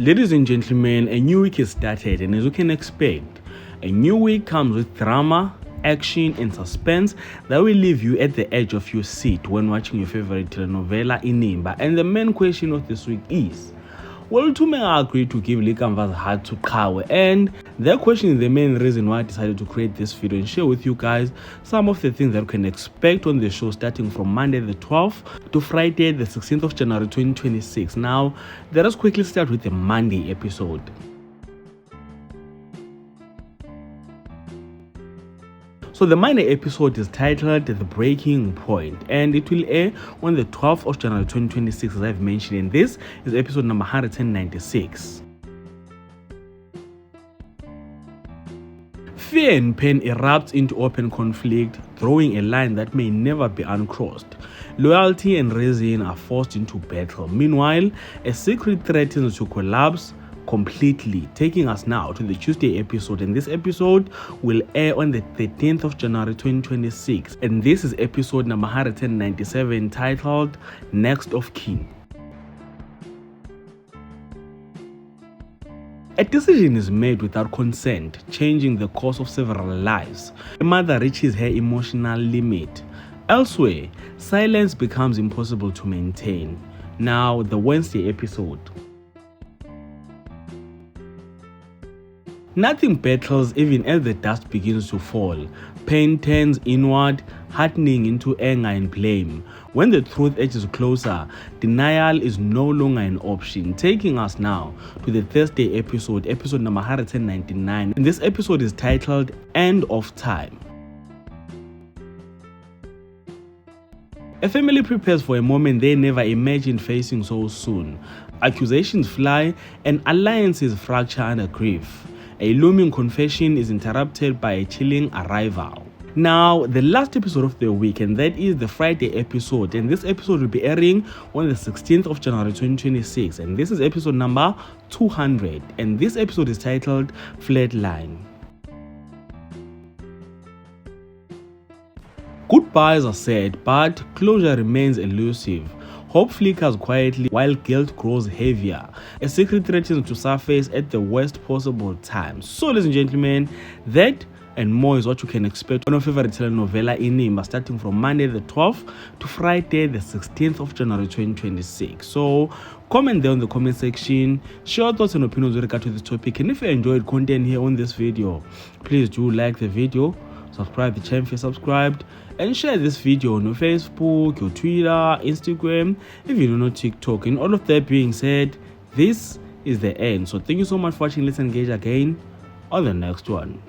Ladies and gentlemen, a new week has started, and as you can expect, a new week comes with drama, action and suspense that will leave you at the edge of your seat when watching your favorite telenovela Inimba. And the main question of this week is, will Tumega agree to give Likamva's heart to Kawe? And that question is the main reason why I decided to create this video and share with you guys some of the things that you can expect on the show starting from Monday the 12th to Friday the 16th of January 2026. Now, let us quickly start with the Monday episode. So the Monday episode is titled The Breaking Point, and it will air on the 12th of January 2026 as I've mentioned, and this is episode number 196. Fear and pain erupts into open conflict, throwing a line that may never be uncrossed. Loyalty and reason are forced into battle. Meanwhile, a secret threatens to collapse completely, taking us now to the Tuesday episode, and this episode will air on the 13th of January 2026, and this is episode number 197 titled Next of Kin. A decision is made without consent, changing the course of several lives. A mother reaches her emotional limit. Elsewhere, silence becomes impossible to maintain. Now, the Wednesday episode. Nothing battles even as the dust begins to fall. Pain turns inward, hardening into anger and blame. When the truth edges closer, denial is no longer an option, taking us now to the Thursday episode, episode number 199. And this episode is titled End of Time. A family prepares for a moment they never imagined facing so soon. Accusations fly and alliances fracture under grief. A looming confession is interrupted by a chilling arrival. Now, the last episode of the week, and that is the Friday episode, and this episode will be airing on the 16th of January 2026, and this is episode number 200, and this episode is titled Flatline. Goodbyes are said, but closure remains elusive. Hope flickers quietly while guilt grows heavier. A secret threatens to surface at the worst possible time. So, ladies and gentlemen, that and more is what you can expect on your favorite telenovela Inimba starting from Monday the 12th to Friday the 16th of January 2026. So, comment there in the comment section, share your thoughts and opinions with regard to this topic, and if you enjoyed content here on this video, please do like the video, subscribe to the channel if you're subscribed, and share this video on your Facebook, your Twitter, Instagram, even on TikTok. And all of that being said, this is the end. So thank you so much for watching. Let's engage again on the next one.